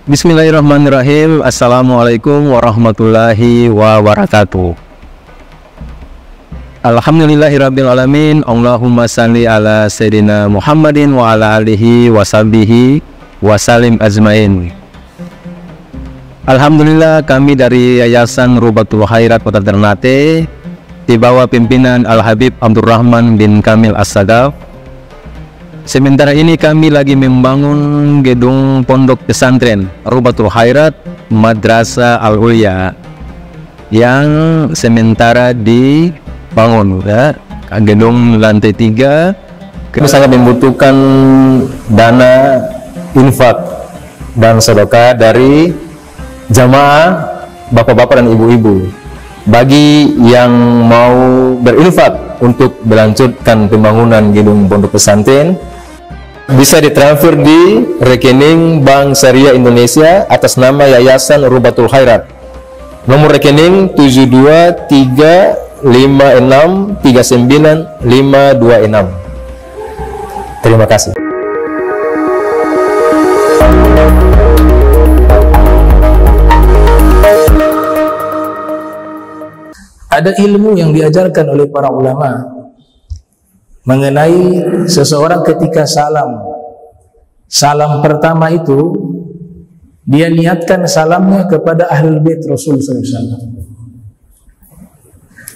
Bismillahirrahmanirrahim. Assalamualaikum warahmatullahi wabarakatuh. Alhamdulillahirrabbilalamin. Allahumma salli ala Sayyidina Muhammadin wa ala alihi wa sahbihi wa salim ajmain. Alhamdulillah, kami dari Yayasan Rubatul Khairat Kota Ternate di bawah pimpinan Al-Habib Abdurrahman bin Kamil As-Sadaf. Sementara ini kami lagi membangun gedung pondok pesantren Rubatul Khairat Madrasah Al-Ulya yang sementara dibangun, ya. Gedung lantai 3. Kami sangat membutuhkan dana infak dan sedekah dari jamaah bapak-bapak dan ibu-ibu. Bagi yang mau berinfak untuk melanjutkan pembangunan gedung pondok pesantren, bisa ditransfer di rekening Bank Syariah Indonesia atas nama Yayasan Rubatul Khairat. Nomor rekening 723563956. Terima kasih. Ada ilmu yang diajarkan oleh para ulama mengenai seseorang ketika salam pertama itu dia niatkan salamnya kepada ahlul bait Rasul SAW.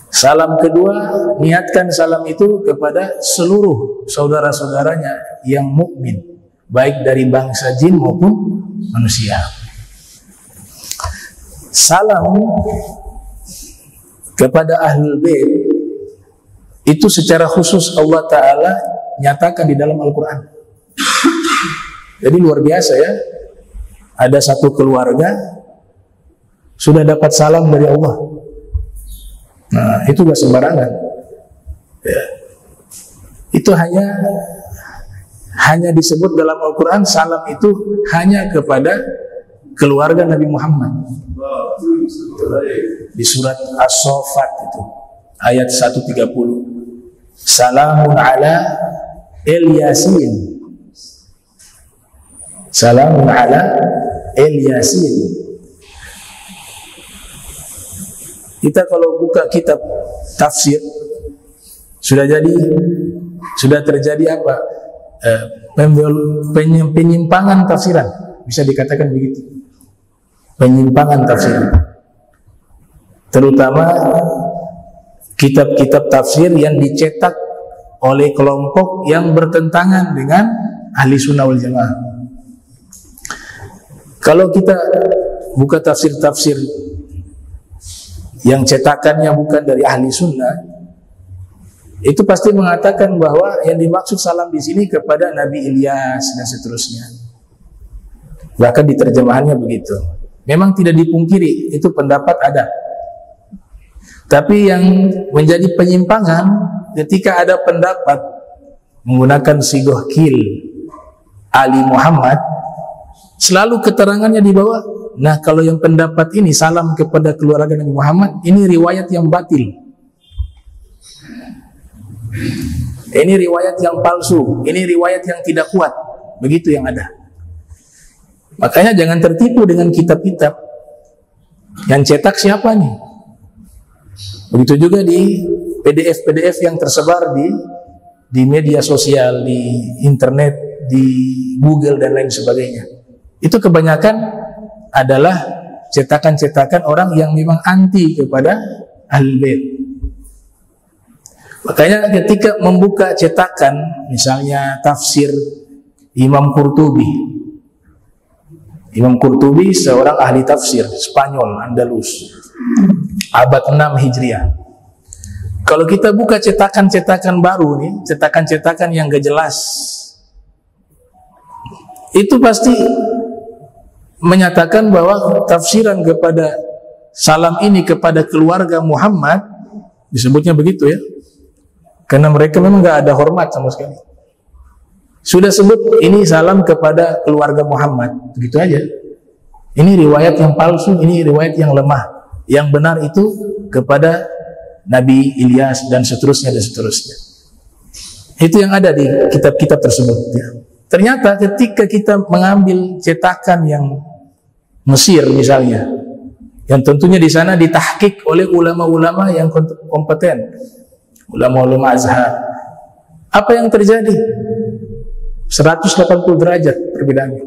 Salam kedua, niatkan salam itu kepada seluruh saudara-saudaranya yang mukmin, baik dari bangsa jin maupun manusia. Salam kepada ahlul bait itu secara khusus Allah Ta'ala nyatakan di dalam Al-Quran. Jadi luar biasa, ya. Ada satu keluarga sudah dapat salam dari Allah. Nah, itu gak sembarangan, ya. Itu hanya disebut dalam Al-Quran, salam itu hanya kepada keluarga Nabi Muhammad. Di surat As-Saffat itu ayat 130. Salamun ala el-Yasin. Salamun ala el-Yasin. Kita kalau buka kitab tafsir sudah terjadi apa? Penyimpangan tafsiran, bisa dikatakan begitu. Penyimpangan tafsiran. Terutama kitab-kitab tafsir yang dicetak oleh kelompok yang bertentangan dengan ahli sunnah wal jamaah. Kalau kita buka tafsir-tafsir yang cetakannya bukan dari ahli sunnah, itu pasti mengatakan bahwa yang dimaksud salam di sini kepada Nabi Ilyas dan seterusnya. Bahkan di terjemahannya begitu. Memang tidak dipungkiri, itu pendapat ada. Tapi yang menjadi penyimpangan ketika ada pendapat menggunakan sigoh kil Ali Muhammad, selalu keterangannya di bawah. Nah, kalau yang pendapat ini salam kepada keluarga Nabi Muhammad, ini riwayat yang batil. Ini riwayat yang palsu, ini riwayat yang tidak kuat. Begitu yang ada. Makanya jangan tertipu dengan kitab-kitab. Yang cetak siapa nih? Begitu juga di PDF-PDF yang tersebar di media sosial, di internet, di Google dan lain sebagainya. Itu kebanyakan adalah cetakan-cetakan orang yang memang anti kepada Ahlul Bait. Makanya ketika membuka cetakan, misalnya tafsir Imam Qurtubi. Imam Qurtubi seorang ahli tafsir Spanyol, Andalus, abad 6 Hijriah. Kalau kita buka cetakan-cetakan baru nih, cetakan-cetakan yang gak jelas, itu pasti menyatakan bahwa tafsiran kepada salam ini kepada keluarga Muhammad, disebutnya begitu, ya, karena mereka memang gak ada hormat sama sekali. Sudah sebut ini salam kepada keluarga Muhammad, begitu aja. Ini riwayat yang palsu, ini riwayat yang lemah. Yang benar itu kepada Nabi Ilyas dan seterusnya dan seterusnya. Itu yang ada di kitab-kitab tersebut, ya. Ternyata ketika kita mengambil cetakan yang Mesir misalnya, yang tentunya di sana ditahqiq oleh ulama-ulama yang kompeten, ulama-ulama Azhar. Apa yang terjadi? 180 derajat perbedaannya.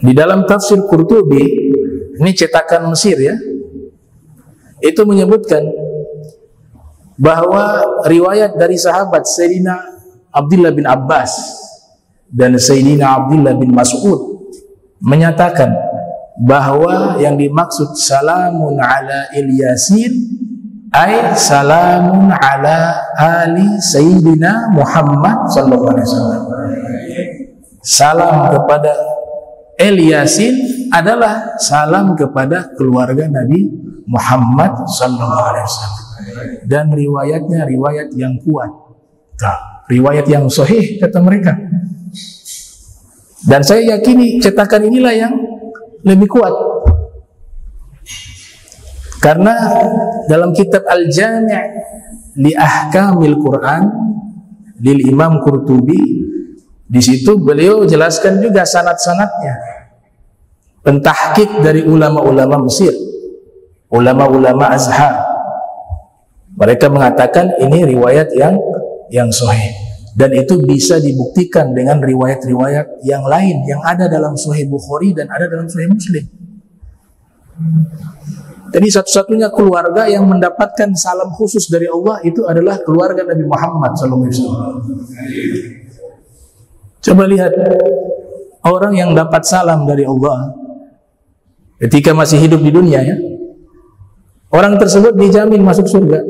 Di dalam tafsir Qurtubi, ini cetakan Mesir ya, itu menyebutkan bahwa riwayat dari sahabat Sayyidina Abdullah bin Abbas dan Sayyidina Abdullah bin Mas'ud menyatakan bahwa yang dimaksud salamun ala Ilyasin ay salamun ala ali Sayyidina Muhammad sallallahu alaihi wasallam. Salam kepada Ilyasin adalah salam kepada keluarga Nabi Muhammad sallallahu alaihi wasallam. Dan riwayatnya riwayat yang kuat, riwayat yang sahih kata mereka. Dan saya yakini cetakan inilah yang lebih kuat, karena dalam kitab Al-Jami' li Ahkamil Quran lil Imam Qurtubi, di situ beliau jelaskan juga sanad-sanadnya, pentahqiq dari ulama-ulama Mesir, ulama-ulama Azhar. Mereka mengatakan ini riwayat yang sahih. Dan itu bisa dibuktikan dengan riwayat-riwayat yang lain yang ada dalam Sahih Bukhari dan ada dalam Sahih Muslim. Jadi satu-satunya keluarga yang mendapatkan salam khusus dari Allah itu adalah keluarga Nabi Muhammad SAW. Coba lihat orang yang dapat salam dari Allah ketika masih hidup di dunia ya, orang tersebut dijamin masuk surga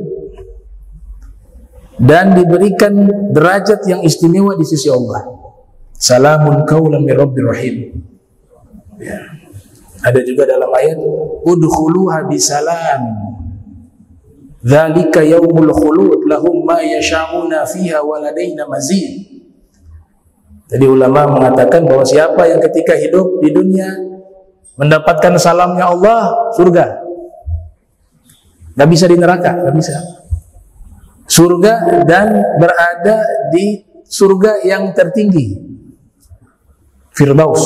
dan diberikan derajat yang istimewa di sisi Allah. Salamun qaulan mir rabbir rahim. Ya. Ada juga dalam ayat udkhuluha bisalam. Dzalika yaumul khulud lahum ma yasha'una fiha wa ladaina mazid. Jadi ulama mengatakan bahwa siapa yang ketika hidup di dunia mendapatkan salamnya Allah, surga. Gak bisa di neraka, gak bisa. Surga dan berada di surga yang tertinggi, Firdaus.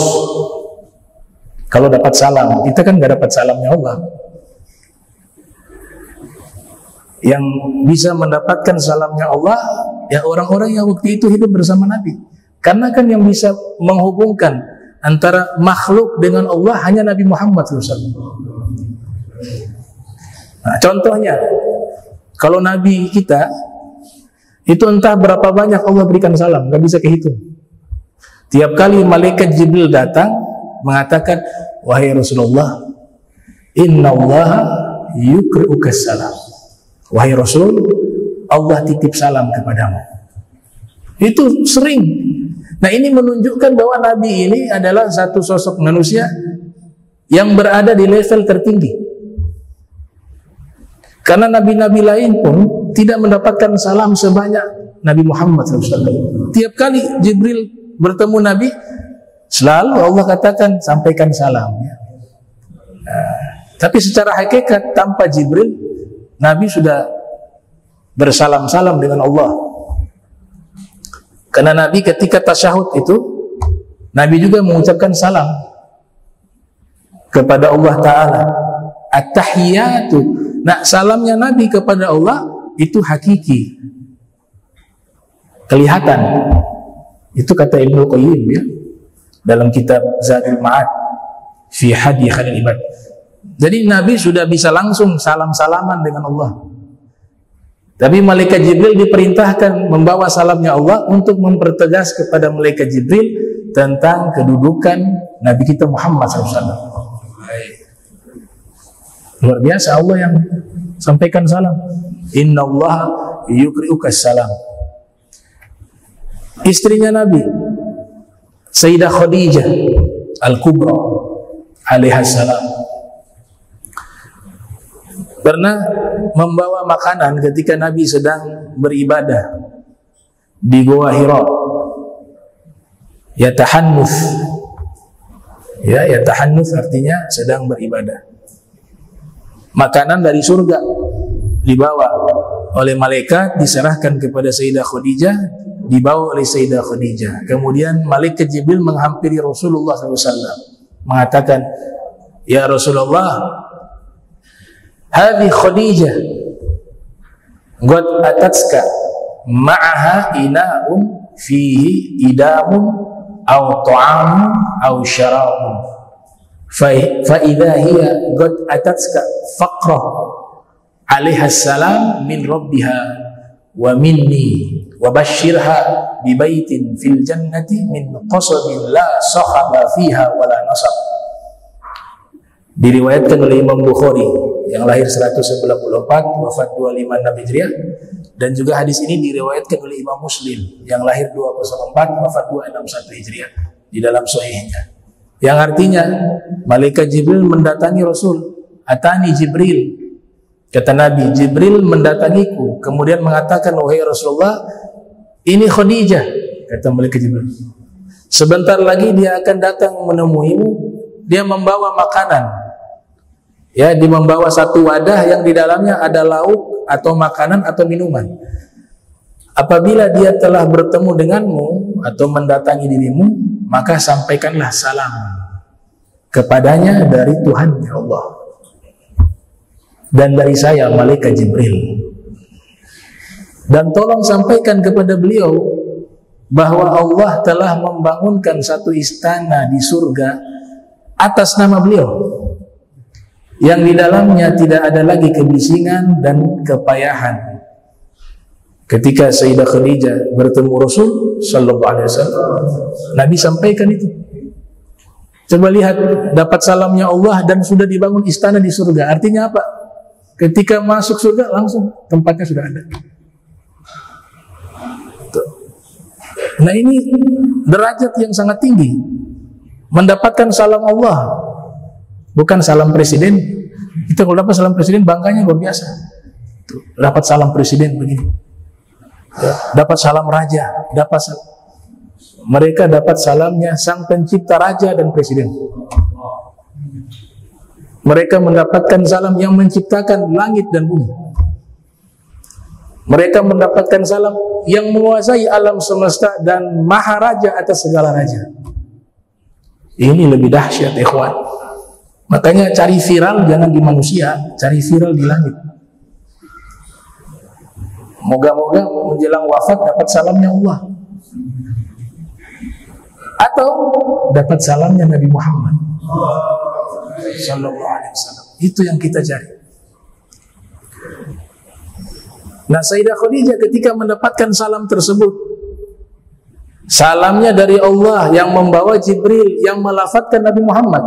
Kalau dapat salam, kita kan gak dapat salamnya Allah. Yang bisa mendapatkan salamnya Allah ya orang-orang yang waktu itu hidup bersama Nabi. Karena kan yang bisa menghubungkan antara makhluk dengan Allah hanya Nabi Muhammad SAW. Nah, contohnya kalau Nabi kita itu entah berapa banyak Allah berikan salam, gak bisa kehitung. Tiap kali malaikat Jibril datang mengatakan, wahai Rasulullah, inna Allah yukri'uka salam. Wahai Rasul, Allah titip salam kepadamu. Itu sering. Nah, ini menunjukkan bahwa Nabi ini adalah satu sosok manusia yang berada di level tertinggi. Karena nabi-nabi lain pun tidak mendapatkan salam sebanyak Nabi Muhammad SAW. Tiap kali Jibril bertemu Nabi, selalu Allah katakan sampaikan salam. Tapi secara hakikat tanpa Jibril, Nabi sudah bersalam-salam dengan Allah. Karena Nabi ketika tasyahud itu, Nabi juga mengucapkan salam kepada Allah Ta'ala. At-tahiyatu. Nah, salamnya Nabi kepada Allah itu hakiki, kelihatan. Itu kata Ibnu Qayyim ya, dalam kitab Zadul Ma'ad fi Hadi Khalil Ibad. Jadi Nabi sudah bisa langsung salam-salaman dengan Allah. Tapi malaikat Jibril diperintahkan membawa salamnya Allah untuk mempertegas kepada malaikat Jibril tentang kedudukan Nabi kita Muhammad SAW. Luar biasa Allah yang sampaikan salam. Inna Allah yukri'uka salam. Istrinya Nabi Sayyidah Khadijah Al-Kubra alaihassalam pernah membawa makanan ketika Nabi sedang beribadah di Gua Hira. Yatahannuth. Ya, yatahannuth artinya sedang beribadah. Makanan dari surga dibawa oleh malaikat, diserahkan kepada Sayyidah Khadijah, dibawa oleh Sayyidah Khadijah. Kemudian malaikat Jibril menghampiri Rasulullah SAW, mengatakan, "Ya Rasulullah, hadhi Khadijah qad atatska ma'aha ina'un fihi idamun aw ta'amun aw syarabun fa idza hiya qad atatska faqra 'alaiha salam min rabbiha wa minni wa basyirha bi baitin fil jannati min qasabin la sakhaba fiha wala nasab." Diriwayatkan oleh Imam Bukhari yang lahir 194, wafat 256 Hijriah, dan juga hadis ini diriwayatkan oleh Imam Muslim yang lahir 204, wafat 261 Hijriah di dalam sahihnya. Yang artinya malaikat Jibril mendatangi Rasul. Atani Jibril, kata Nabi, Jibril mendatangiku, kemudian mengatakan, "Wahai Rasulullah, ini Khadijah," kata malaikat Jibril. "Sebentar lagi dia akan datang menemuimu, dia membawa makanan." Ya, dia membawa satu wadah yang di dalamnya ada lauk atau makanan atau minuman. Apabila dia telah bertemu denganmu atau mendatangi dirimu, maka sampaikanlah salam kepadanya dari Tuhan ya Allah dan dari saya malaikat Jibril, dan tolong sampaikan kepada beliau bahwa Allah telah membangunkan satu istana di surga atas nama beliau, yang di dalamnya tidak ada lagi kebisingan dan kepayahan. Ketika Sayyidah Khadijah bertemu Rasul sallallahu alaihi wasallam, Nabi sampaikan itu. Coba lihat, dapat salamnya Allah dan sudah dibangun istana di surga. Artinya apa? Ketika masuk surga langsung tempatnya sudah ada. Nah, ini derajat yang sangat tinggi, mendapatkan salam Allah. Bukan salam presiden. Kita kalau dapat salam presiden bangkanya luar biasa. Tuh, dapat salam presiden begini. Ya, dapat salam raja, mereka dapat salamnya sang pencipta raja dan presiden. Mereka mendapatkan salam yang menciptakan langit dan bumi. Mereka mendapatkan salam yang menguasai alam semesta dan maharaja atas segala raja. Ini lebih dahsyat, ikhwan. Makanya cari viral jangan di manusia, cari viral di langit. Moga-moga menjelang wafat dapat salamnya Allah, atau dapat salamnya Nabi Muhammad sallallahu alaihi wasallam. Itu yang kita cari. Nah, Sayyidah Khadijah ketika mendapatkan salam tersebut, salamnya dari Allah yang membawa Jibril yang melafadzkan Nabi Muhammad,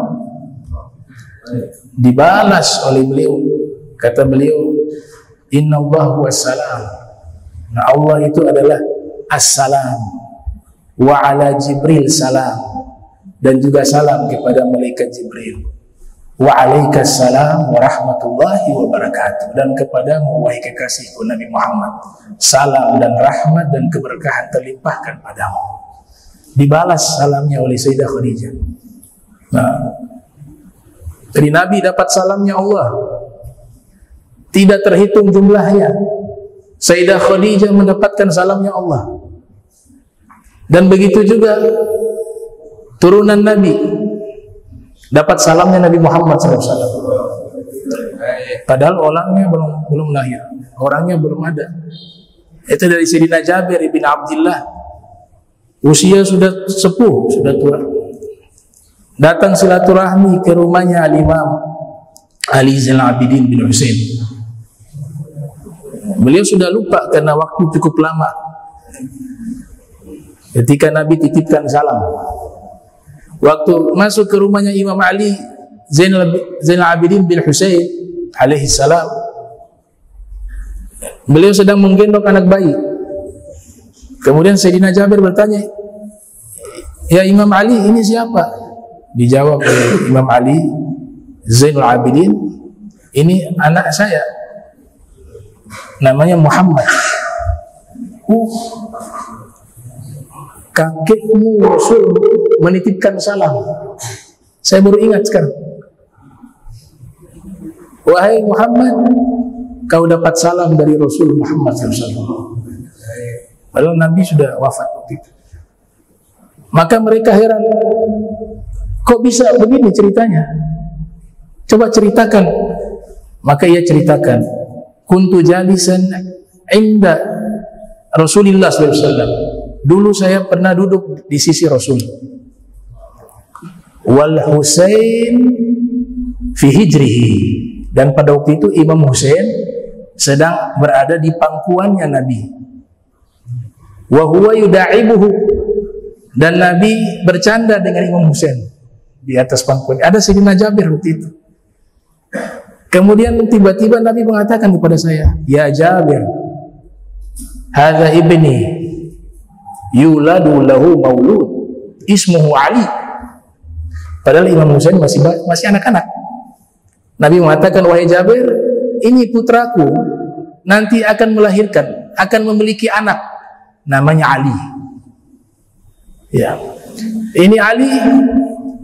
dibalas oleh beliau. Kata beliau, "Innallahu wassalam." Nah, Allah itu adalah assalam, wa ala Jibril salam, dan juga salam kepada malaikat Jibril, wa alaikas salam wa rahmatullahi wa barakatuh, dan kepadamu wahai kekasihku Nabi Muhammad, salam dan rahmat dan keberkahan terlimpahkan padamu. Dibalas salamnya oleh Sayyidah Khadijah. Nah, dari Nabi dapat salamnya Allah, tidak terhitung jumlahnya. Sayyidah Khadijah mendapatkan salamnya Allah, dan begitu juga turunan Nabi dapat salamnya Nabi Muhammad SAW. Padahal orangnya belum lahir, orangnya belum ada. Itu dari Sayyidina Jabir bin Abdullah, usia sudah sepuh, sudah tua. Datang silaturahmi ke rumahnya Al-Imam Ali Zainal Abidin bin Husain. Beliau sudah lupa karena waktu cukup lama. Ketika Nabi titipkan salam, waktu masuk ke rumahnya Imam Ali Zainal Abidin bin Husain alaihi salam, beliau sedang menggendong anak bayi. Kemudian Sayyidina Jabir bertanya, "Ya Imam Ali, ini siapa?" Dijawab oleh Imam Ali Zainul Abidin, "Ini anak saya, namanya Muhammad." Kakekmu Rasul menitipkan salam. Saya baru ingat sekarang. Wahai Muhammad, kau dapat salam dari Rasul Muhammad SAW. Padahal Nabi sudah wafat waktu itu. Maka mereka heran, kok bisa begini ceritanya? Coba ceritakan. Maka ia ceritakan, kuntu jalisan inda Rasulullah SAW. Dulu saya pernah duduk di sisi Rasul. Wal Husain fi hijrihi, dan pada waktu itu Imam Husain sedang berada di pangkuannya Nabi. Wa huwa yuda'ibuhu, dan Nabi bercanda dengan Imam Husain di atas pangkuan. Ada Sayyidina Jabir waktu itu. Kemudian tiba-tiba Nabi mengatakan kepada saya, ya Jabir, hadza ibni yuladu lahu maulud ismuhu Ali. Padahal Imam Husain masih anak-anak. Nabi mengatakan, wahai Jabir, ini putraku nanti akan melahirkan, akan memiliki anak namanya Ali. Ya. Ini Ali,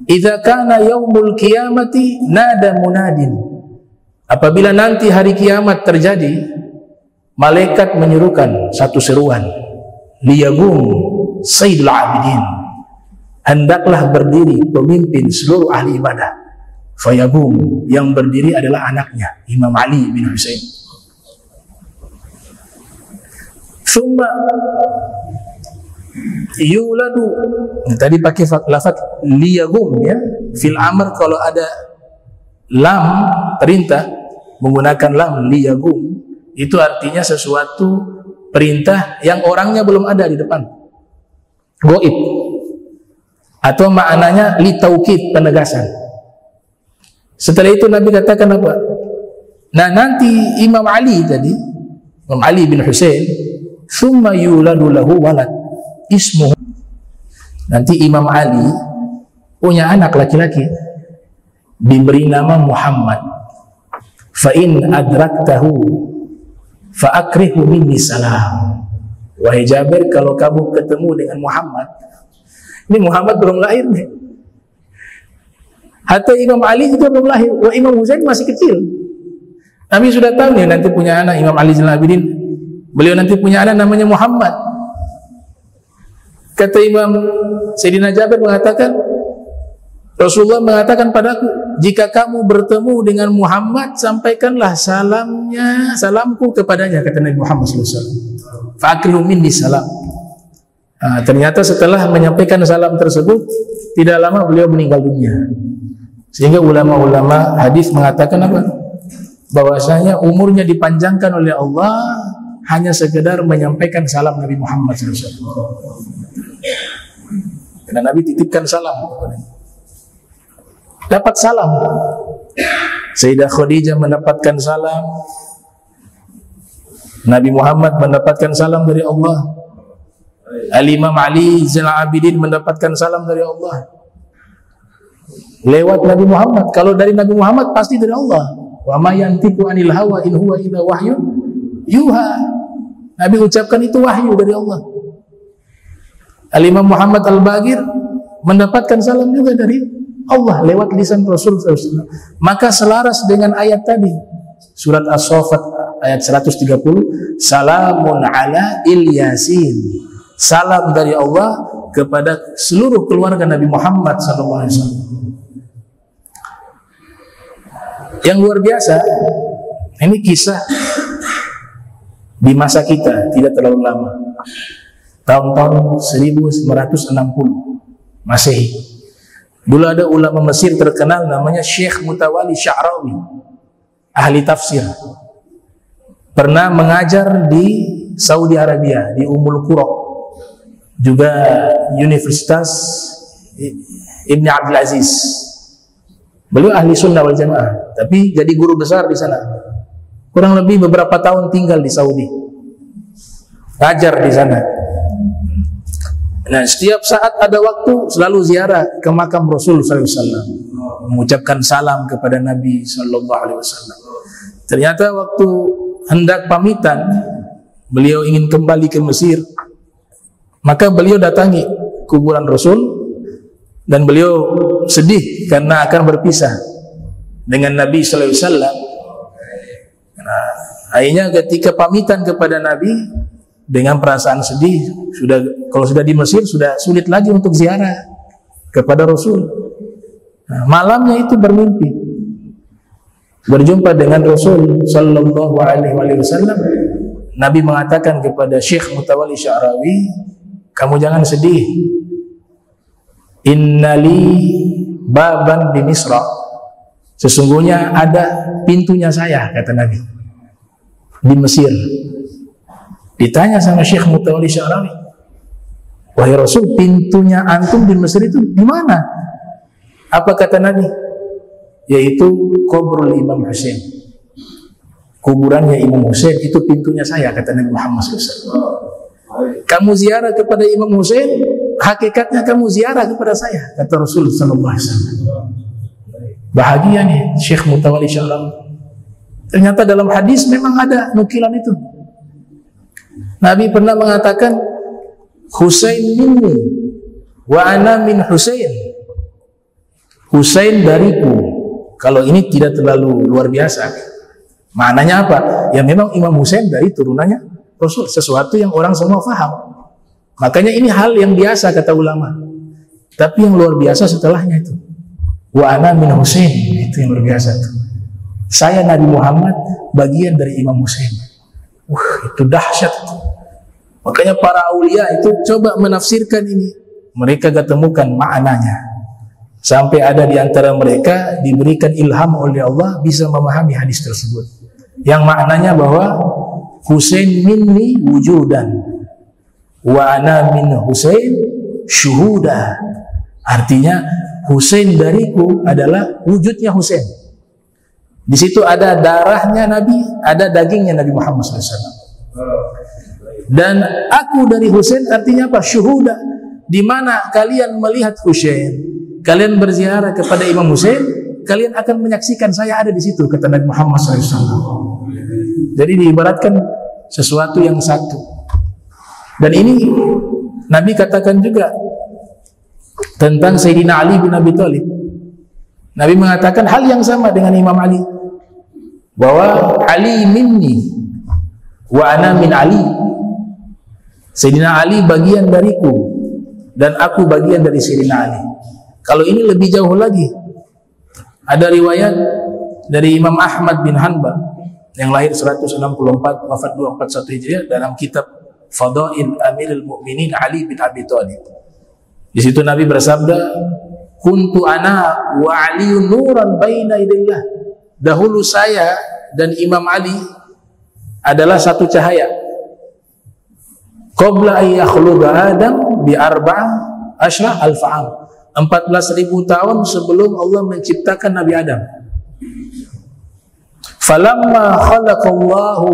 idza kana yaumul qiyamati nada munadin. Apabila nanti hari kiamat terjadi, malaikat menyerukan satu seruan, liyagum sayyidul abidin, hendaklah berdiri pemimpin seluruh ahli ibadah. Fayagum, yang berdiri adalah anaknya Imam Ali bin Husain. Summa yuladu, tadi pakai lafaz liyagum ya, fil amr kalau ada lam perintah menggunakan lam liyagum, itu artinya sesuatu perintah yang orangnya belum ada di depan, goib, atau maknanya li taukid, penegasan. Setelah itu Nabi katakan apa? Nah nanti Imam Ali tadi, Imam Ali bin Husain, summa yuladu lahu walad ismuhu, nanti Imam Ali punya anak laki-laki, diberi nama Muhammad. Fa in adraktahu fa akrihu minni salam. Wahai Jabir, kalau kamu ketemu dengan Muhammad, ini Muhammad belum lahir nih, hatta Imam Ali juga belum lahir, wah Imam Husain masih kecil. Nabi sudah tahu nih nanti punya anak Imam Ali Zainal Abidin, beliau nanti punya anak namanya Muhammad. Kata Imam Sayyidina Jabir mengatakan, Rasulullah mengatakan padaku, jika kamu bertemu dengan Muhammad, sampaikanlah salamku kepadanya, kata Nabi Muhammad SAW. Fa'aklu minni salam. Ternyata setelah menyampaikan salam tersebut, tidak lama beliau meninggal dunia. Sehingga ulama-ulama hadis mengatakan apa? Bahwasanya umurnya dipanjangkan oleh Allah hanya sekedar menyampaikan salam Nabi Muhammad SAW. Karena Nabi titipkan salam kepadanya. Dapat salam. Sayyidah Khadijah mendapatkan salam, Nabi Muhammad mendapatkan salam dari Allah, Al-Imam Ali Zainal Abidin mendapatkan salam dari Allah lewat Nabi Muhammad. Kalau dari Nabi Muhammad pasti dari Allah. Wa ma yantiqu anil hawa in huwa illa wahyun yuha. Nabi ucapkan itu wahyu dari Allah. Al-Imam Muhammad Al-Bagir mendapatkan salam juga dari Allah lewat lisan Rasul SAW. Maka selaras dengan ayat tadi, surat As-Saffat ayat 130, salamun ala Ilyasin, salam dari Allah kepada seluruh keluarga Nabi Muhammad SAW. Yang luar biasa, ini kisah di masa kita, tidak terlalu lama, tahun-tahun 1960 Masehi. Dulu ada ulama Mesir terkenal namanya Syekh Mutawali Sya'rawi, ahli tafsir, pernah mengajar di Saudi Arabia, di Ummul Qura, juga Universitas Ibn Abdul Aziz. Beliau ahli sunnah wal jamaah, tapi jadi guru besar di sana. Kurang lebih beberapa tahun tinggal di Saudi, ngajar di sana. Nah, setiap saat ada waktu selalu ziarah ke makam Rasul SAW, mengucapkan salam kepada Nabi SAW. Ternyata waktu hendak pamitan, beliau ingin kembali ke Mesir, maka beliau datangi kuburan Rasul dan beliau sedih karena akan berpisah dengan Nabi SAW. Nah, akhirnya ketika pamitan kepada Nabi, dengan perasaan sedih, kalau sudah di Mesir sudah sulit lagi untuk ziarah kepada Rasul. Nah, malamnya itu bermimpi, berjumpa dengan Rasul Sallallahu Alaihi Wasallam. Nabi mengatakan kepada Syekh Mutawalli Sya'rawi, kamu jangan sedih. Innali baban di Misra. Sesungguhnya ada pintunya saya, kata Nabi, di Mesir. Ditanya sama Syekh Mutawalli Sya'rawi, wahai Rasul, pintunya antum di Mesir itu di mana? Apa kata Nabi? Yaitu kuburul Imam Husain. Kuburannya Imam Husain itu pintunya saya, kata Nabi Muhammad SAW. Kamu ziarah kepada Imam Husain, hakikatnya kamu ziarah kepada saya, kata Rasul SAW. Bahagia nih Syekh Mutawalli Sya'rawi. Ternyata dalam hadis memang ada nukilan itu. Nabi pernah mengatakan, Husain minni wa ana min Husain. Husain dariku. Kalau ini tidak terlalu luar biasa, maknanya apa? Ya memang Imam Husain dari turunannya Rasul, sesuatu yang orang semua faham. Makanya ini hal yang biasa kata ulama. Tapi yang luar biasa setelahnya itu, wa ana min Husain, itu yang luar biasa itu. Saya Nabi Muhammad bagian dari Imam Husain. Itu dahsyat itu. Makanya para aulia itu coba menafsirkan ini, mereka gak temukan maknanya. Sampai ada di antara mereka diberikan ilham oleh Allah bisa memahami hadis tersebut, yang maknanya bahwa Husain minni wujudan wa ana min Husain syuhuda. Artinya Husain dariku adalah wujudnya Husain. Di situ ada darahnya Nabi, ada dagingnya Nabi Muhammad SAW. Dan aku dari Husain artinya apa? Syuhuda. Di mana kalian melihat Husain, kalian berziarah kepada Imam Husain, kalian akan menyaksikan saya ada di situ, kata Nabi Muhammad SAW. Jadi diibaratkan sesuatu yang satu. Dan ini Nabi katakan juga tentang Sayyidina Ali bin Abi Thalib. Nabi mengatakan hal yang sama dengan Imam Ali, bahwa Ali minni wa ana min Ali. Sayyidina Ali bagian dariku dan aku bagian dari Sayyidina Ali. Kalau ini lebih jauh lagi, ada riwayat dari Imam Ahmad bin Hanbal yang lahir 164 wafat 241 Hijriah dalam kitab Fadail Amirul Mukminin Ali bin Abi Thalib. Di situ Nabi bersabda, kuntu ana wa Aliun nuran baina yadillah. Dahulu saya dan Imam Ali adalah satu cahaya. Qabla ay yakhluqa Adam bi arba'ah asyra alf am. 14.000 tahun sebelum Allah menciptakan Nabi Adam. Falamma khalaqallahu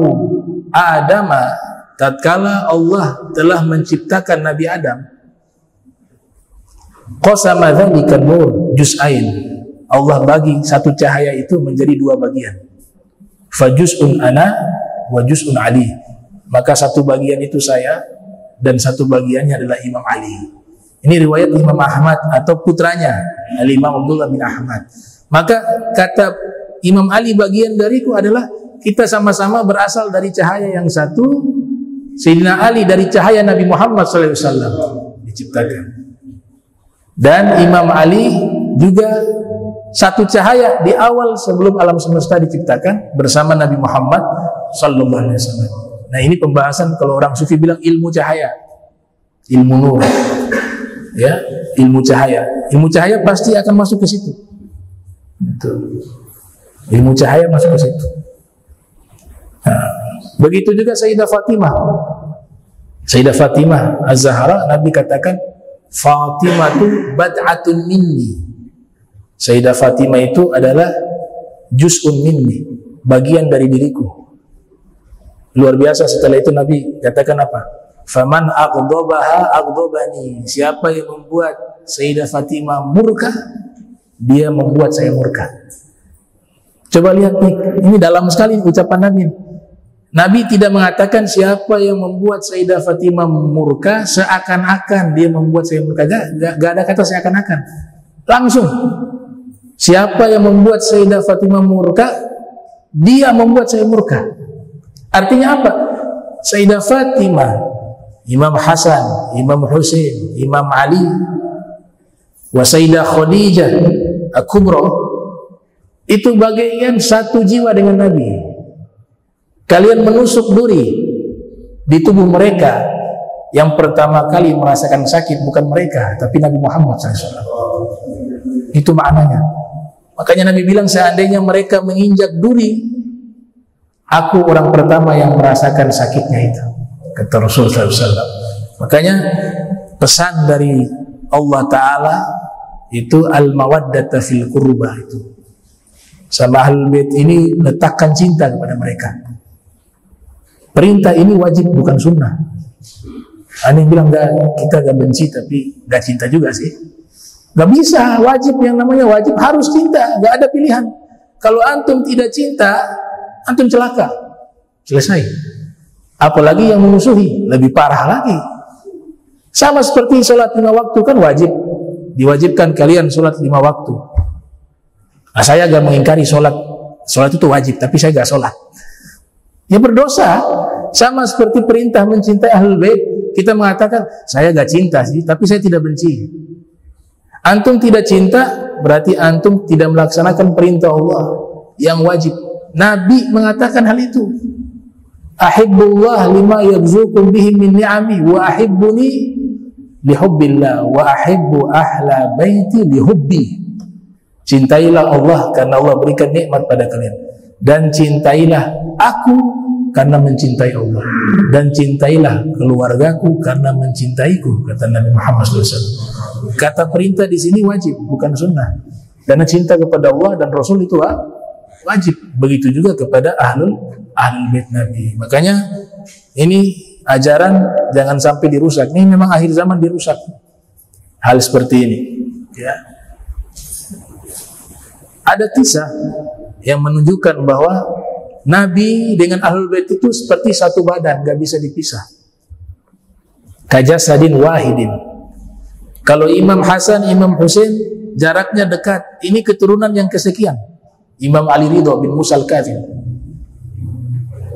Adama, tatkala Allah telah menciptakan Nabi Adam, qasama dzalika nur juz'ain. Allah bagi satu cahaya itu menjadi dua bagian. Fajuz'un ana wa juz'un Ali. Maka satu bagian itu saya dan satu bagiannya adalah Imam Ali. Ini riwayat Imam Ahmad atau putranya Al-Imam Abdullah bin Ahmad. Maka kata Imam Ali, bagian dariku adalah kita sama-sama berasal dari cahaya yang satu. Sayyidina Ali dari cahaya Nabi Muhammad SAW diciptakan. Dan Imam Ali juga satu cahaya di awal sebelum alam semesta diciptakan bersama Nabi Muhammad SAW. Nah ini pembahasan kalau orang sufi bilang ilmu cahaya, ilmu nur, ya, ilmu cahaya. Ilmu cahaya pasti akan masuk ke situ. Ilmu cahaya masuk ke situ. Nah, begitu juga Sayyidah Fatimah. Sayyidah Fatimah Az-Zahra, Nabi katakan Fatimah itu bad'atun minni. Sayyidah Fatimah itu adalah juz'un minni, bagian dari diriku. Luar biasa. Setelah itu Nabi katakan apa? Faman aghdabaha aghdabani. Siapa yang membuat Sayyidah Fatimah murka, dia membuat saya murka. Coba lihat nih, ini dalam sekali ucapan Nabi. Nabi tidak mengatakan siapa yang membuat Sayyidah Fatimah murka seakan-akan dia membuat saya murka. Gak ada kata seakan-akan. Langsung. Siapa yang membuat Sayyidah Fatimah murka, dia membuat saya murka. Artinya apa? Sayyidah Fatimah, Imam Hasan, Imam Husain, Imam Ali, wa Sayyidah Khadijah Al-Kubra, itu bagaikan satu jiwa dengan Nabi. Kalian menusuk duri di tubuh mereka, yang pertama kali merasakan sakit bukan mereka, tapi Nabi Muhammad SAW. Itu maknanya. Makanya Nabi bilang, seandainya mereka menginjak duri, aku orang pertama yang merasakan sakitnya itu, kata Rasulullah SAW. Makanya pesan dari Allah Ta'ala itu al-mawaddata fil qurba, itu sama Ahlul Bait ini letakkan cinta kepada mereka. Perintah ini wajib bukan sunnah. Ada yang bilang kita gak benci tapi gak cinta juga sih. Gak bisa, wajib, yang namanya wajib harus cinta, gak ada pilihan. Kalau antum tidak cinta, antum celaka, selesai. Apalagi yang memusuhi, lebih parah lagi. Sama seperti sholat 5 waktu kan wajib, diwajibkan kalian sholat 5 waktu. Nah, saya gak mengingkari sholat itu wajib, tapi saya gak sholat, ya berdosa. Sama seperti perintah mencintai Ahlul Bait, kita mengatakan saya gak cinta sih, tapi saya tidak benci. Antum tidak cinta, berarti antum tidak melaksanakan perintah Allah yang wajib. Nabi mengatakan hal itu. Ahibbullah lima yabzukum bihi min ni'ami wa ahibbuni lihubbillah wa ahibbu ahla baiti lihubbi. Cintailah Allah karena Allah berikan nikmat pada kalian, dan cintailah aku karena mencintai Allah, dan cintailah keluargaku karena mencintaiku, kata Nabi Muhammad SAW. Kata perintah di sini wajib, bukan sunnah. Karena cinta kepada Allah dan Rasul itu wajib. Begitu juga kepada Ahlul Bait Nabi. Makanya ini ajaran jangan sampai dirusak. Ini memang akhir zaman dirusak hal seperti ini. Ya. Ada kisah yang menunjukkan bahwa Nabi dengan Ahlul Bait itu seperti satu badan, gak bisa dipisah. Kajasadin wahidin. Kalau Imam Hasan, Imam Husain jaraknya dekat. Ini keturunan yang kesekian. Imam Ali Ridho bin Musa Al-Kadhim.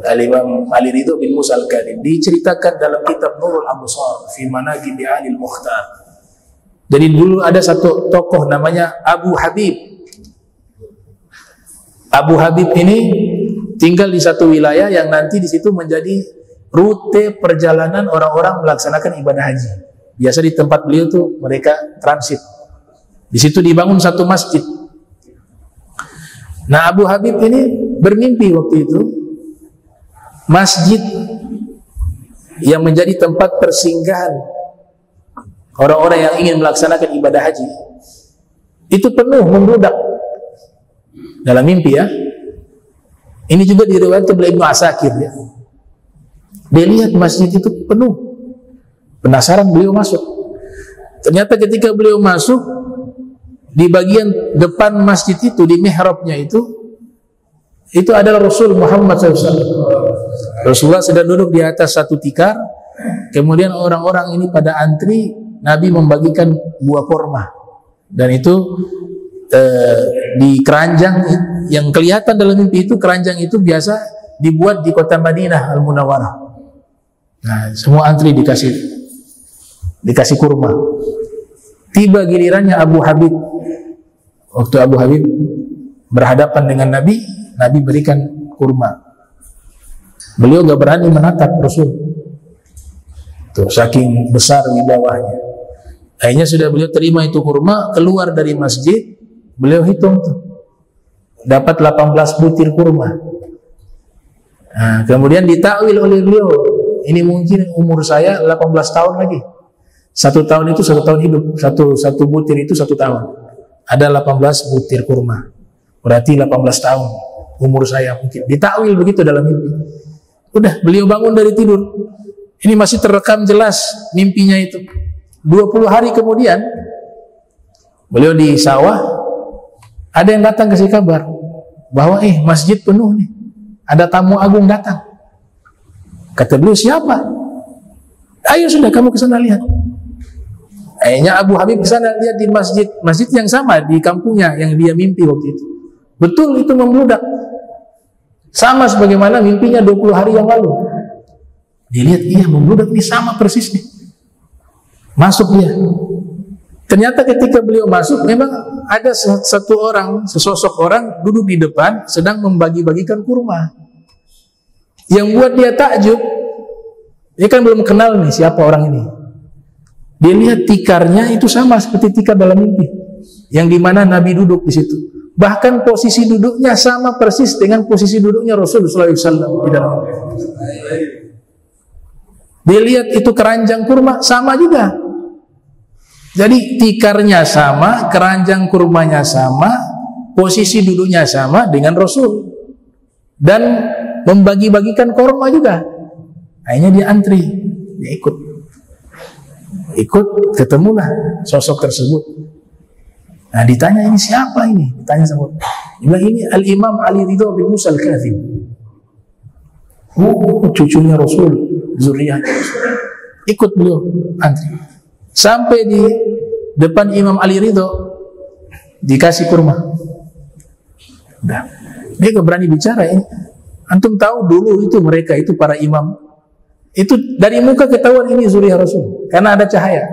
Imam Ali Ridho bin Musa Al-Kadhim diceritakan dalam kitab Nurul Absar fi Manaqib Ali Al-Mukhtar. Jadi dulu ada satu tokoh namanya Abu Habib. Abu Habib ini tinggal di satu wilayah yang nanti di situ menjadi rute perjalanan orang-orang melaksanakan ibadah haji. Biasa di tempat beliau tuh mereka transit. Di situ dibangun satu masjid. Nah, Abu Habib ini bermimpi waktu itu masjid yang menjadi tempat persinggahan orang-orang yang ingin melaksanakan ibadah haji itu penuh, membludak. Dalam mimpi ya. Ini juga diriwayatkan oleh Ibnu Asakir ya. Dia lihat masjid itu penuh. Penasaran, beliau masuk. Ternyata ketika beliau masuk, di bagian depan masjid itu, di mihrabnya itu adalah Rasul Muhammad SAW. Rasulullah sedang duduk di atas satu tikar. Kemudian orang-orang ini pada antri, Nabi membagikan buah kurma. Dan itu di keranjang yang kelihatan dalam mimpi itu, keranjang itu biasa dibuat di kota Madinah Al-Munawwarah. Nah, semua antri dikasih kurma. Tiba gilirannya Abu Habib. Waktu Abu Habib berhadapan dengan Nabi, Nabi berikan kurma. Beliau gak berani menatap Rasul. Tuh, saking besar wibawanya. Akhirnya sudah beliau terima itu kurma, keluar dari masjid. Beliau hitung tuh, dapat 18 butir kurma. Nah, kemudian ditakwil oleh beliau, ini mungkin umur saya 18 tahun lagi. 1 tahun itu 1 tahun hidup, satu butir itu 1 tahun. Ada 18 butir kurma, berarti 18 tahun umur saya mungkin. Ditakwil begitu dalam mimpi. Udah, beliau bangun dari tidur. Ini masih terekam jelas mimpinya itu. 20 hari kemudian, beliau di sawah. Ada yang datang kasih kabar bahwa masjid penuh nih, ada tamu agung datang. Kata beliau, siapa? Ayo sudah kamu ke sana lihat. Akhirnya Abu Habib ke sana lihat di masjid yang sama di kampungnya yang dia mimpi waktu itu. Betul itu membludak. Sama sebagaimana mimpinya 20 hari yang lalu. Dilihat, iya membludak ini sama persis nih. Masuk dia. Ternyata ketika beliau masuk memang ada sesosok orang duduk di depan sedang membagi-bagikan kurma. Yang buat dia takjub, dia kan belum kenal nih siapa orang ini. Dia lihat tikarnya itu sama seperti tikar dalam mimpi, yang dimana Nabi duduk di situ. Bahkan posisi duduknya sama persis dengan posisi duduknya Rasulullah SAW di dalam mimpi. Dia lihat itu keranjang kurma sama juga. Jadi tikarnya sama, keranjang kurmanya sama, posisi duduknya sama dengan Rasul, dan membagi-bagikan kurma juga. Akhirnya dia antri, dia ikut, ketemulah sosok tersebut. Nah, ditanya ini siapa ini? Ditanya sama dia bilang ini Al-Imam Ali Ridho bin Musa Al-Kazim. Cucunya Rasul, zuriyahnya Rasul. Ikut beliau antri. Sampai di depan Imam Ali Ridho dikasih kurma. Udah. Dia gak berani bicara ini. Antum tahu dulu itu mereka itu para imam. Itu dari muka ketahuan ini zuriyah Rasul karena ada cahaya.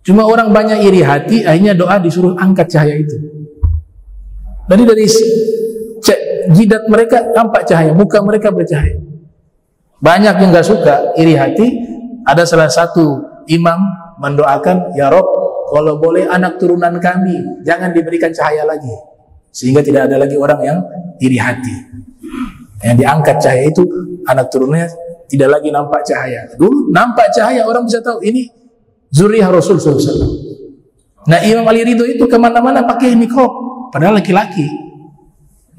Cuma orang banyak iri hati, akhirnya doa disuruh angkat cahaya itu. Dari jidat mereka nampak cahaya, muka mereka bercahaya. Banyak yang gak suka, iri hati. Ada salah satu imam mendoakan, ya Rob, kalau boleh anak turunan kami jangan diberikan cahaya lagi, sehingga tidak ada lagi orang yang iri hati. Yang diangkat cahaya itu anak turunannya tidak lagi nampak cahaya. Dulu nampak cahaya, orang bisa tahu ini zuriyah Rasul SAW. Nah, Imam Ali Ridho itu kemana-mana pakai nikob, padahal laki-laki.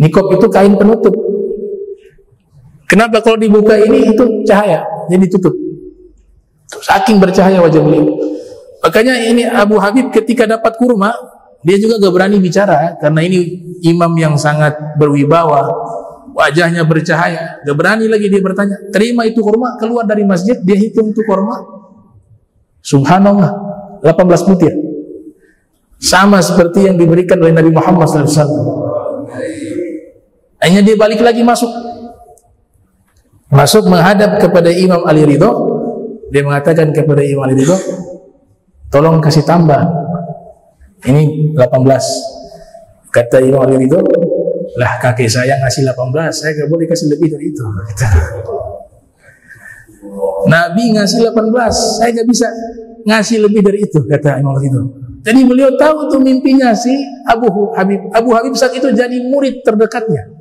Nikob itu kain penutup. Kenapa kalau dibuka ini itu cahaya, jadi tutup. Saking bercahaya wajah beliau. Makanya ini Abu Habib ketika dapat kurma, dia juga gak berani bicara karena ini imam yang sangat berwibawa, wajahnya bercahaya. Gak berani lagi dia bertanya. Terima itu kurma, keluar dari masjid, dia hitung itu kurma. Subhanallah, 18 butir. Sama seperti yang diberikan oleh Nabi Muhammad SAW. Hanya dia balik lagi masuk menghadap kepada Imam Ali Ridho. Dia mengatakan kepada Imam Ali Ridho, tolong kasih tambah, ini 18. Kata Imam Ali Ridho, lah kakek saya ngasih 18, saya gak boleh kasih lebih dari itu. Nabi ngasih 18, saya gak bisa ngasih lebih dari itu, kata Imam Ali Ridho. Jadi beliau tahu tuh mimpinya si Abu Habib. Abu Habib saat itu jadi murid terdekatnya,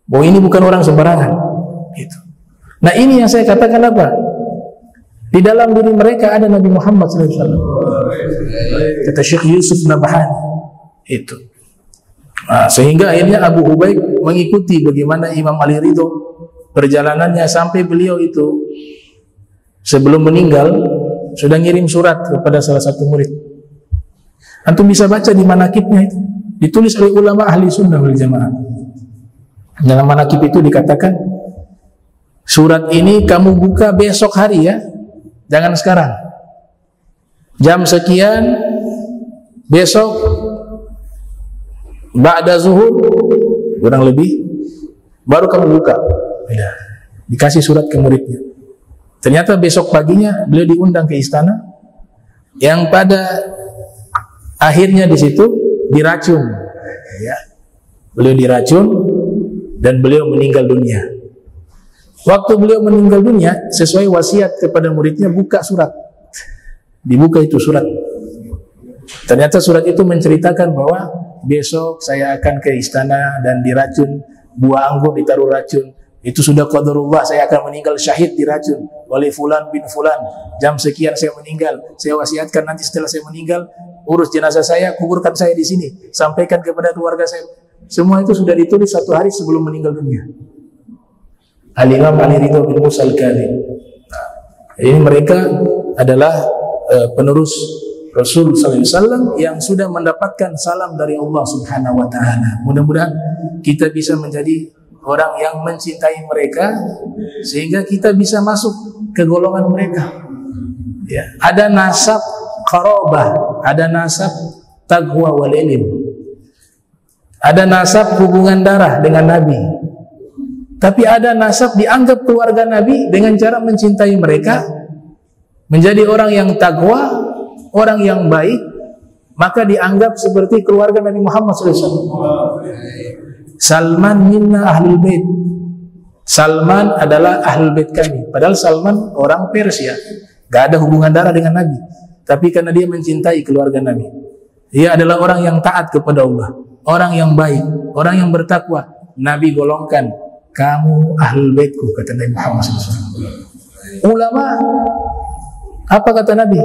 bahwa ini bukan orang sembarangan gitu. Nah, ini yang saya katakan apa? Di dalam diri mereka ada Nabi Muhammad SAW. Kata Syekh Yusuf Nabhani itu. Nah, sehingga akhirnya Abu Hubaib mengikuti bagaimana Imam Ali Ridho perjalanannya sampai beliau itu sebelum meninggal sudah ngirim surat kepada salah satu murid. Antum bisa baca di manakibnya itu, ditulis oleh ulama ahli sunnah wal jamaah. Dalam manakib itu dikatakan, surat ini kamu buka besok hari ya, jangan sekarang. Jam sekian besok ba'da zuhur kurang lebih baru kamu buka. Ya, dikasih surat ke muridnya. Ternyata besok paginya beliau diundang ke istana, yang pada akhirnya di situ diracun. Ya, beliau diracun dan beliau meninggal dunia. Waktu beliau meninggal dunia, sesuai wasiat kepada muridnya, buka surat. Dibuka itu surat. Ternyata surat itu menceritakan bahwa besok saya akan ke istana dan diracun, buah anggur ditaruh racun. Itu sudah qadarullah, saya akan meninggal syahid diracun oleh fulan bin fulan. Jam sekian saya meninggal. Saya wasiatkan nanti setelah saya meninggal, urus jenazah saya, kuburkan saya di sini, sampaikan kepada keluarga saya. Semua itu sudah ditulis 1 hari sebelum meninggal dunia. Al-Imam Ali Ridho bin Musa Al-Kazim. Ini mereka adalah penerus Rasul SAW yang sudah mendapatkan salam dari Allah Subhanahu Wa Taala. Mudah-mudahan kita bisa menjadi orang yang mencintai mereka sehingga kita bisa masuk ke golongan mereka. Ya. Ada nasab qarabah, ada nasab taqwa wal ilm, ada nasab hubungan darah dengan Nabi. Tapi ada nasab dianggap keluarga Nabi dengan cara mencintai mereka, menjadi orang yang takwa, orang yang baik, maka dianggap seperti keluarga Nabi Muhammad SAW. Salman minna ahlul bait. Salman adalah ahlul bait kami. Padahal Salman orang Persia, gak ada hubungan darah dengan Nabi. Tapi karena dia mencintai keluarga Nabi, dia adalah orang yang taat kepada Allah, orang yang baik, orang yang bertakwa. Nabi golongkan, kamu ahlul baitku, kata Nabi Muhammad SAW. Ulama, apa kata Nabi?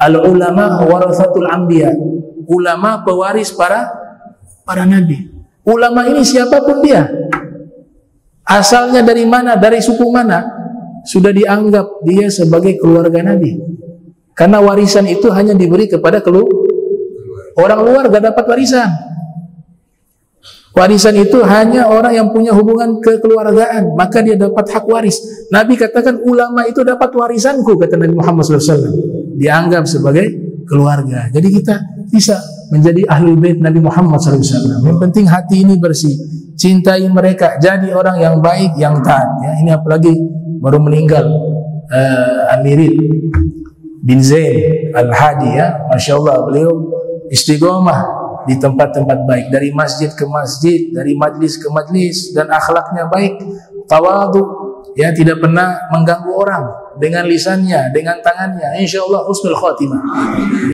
Al ulama warathatul anbiya. Ulama pewaris para nabi. Ulama ini siapapun dia, asalnya dari mana, dari suku mana, sudah dianggap dia sebagai keluarga Nabi. Karena warisan itu hanya diberi kepada orang luar, gak dapat warisan. Warisan itu hanya orang yang punya hubungan kekeluargaan, maka dia dapat hak waris. Nabi katakan ulama itu dapat warisanku, kata Nabi Muhammad SAW. Dianggap sebagai keluarga. Jadi kita bisa menjadi ahli bait Nabi Muhammad SAW. Yang penting hati ini bersih, cintai mereka, jadi orang yang baik, yang taat. Ya, ini apalagi baru meninggal Amirin bin Zain Al-Hadi, ya, Masya Allah, beliau istiqomah di tempat-tempat baik, dari masjid ke masjid, dari majlis ke majlis, dan akhlaknya baik, tawadhu, ya, tidak pernah mengganggu orang dengan lisannya, dengan tangannya. Insya Allah husnul khatimah.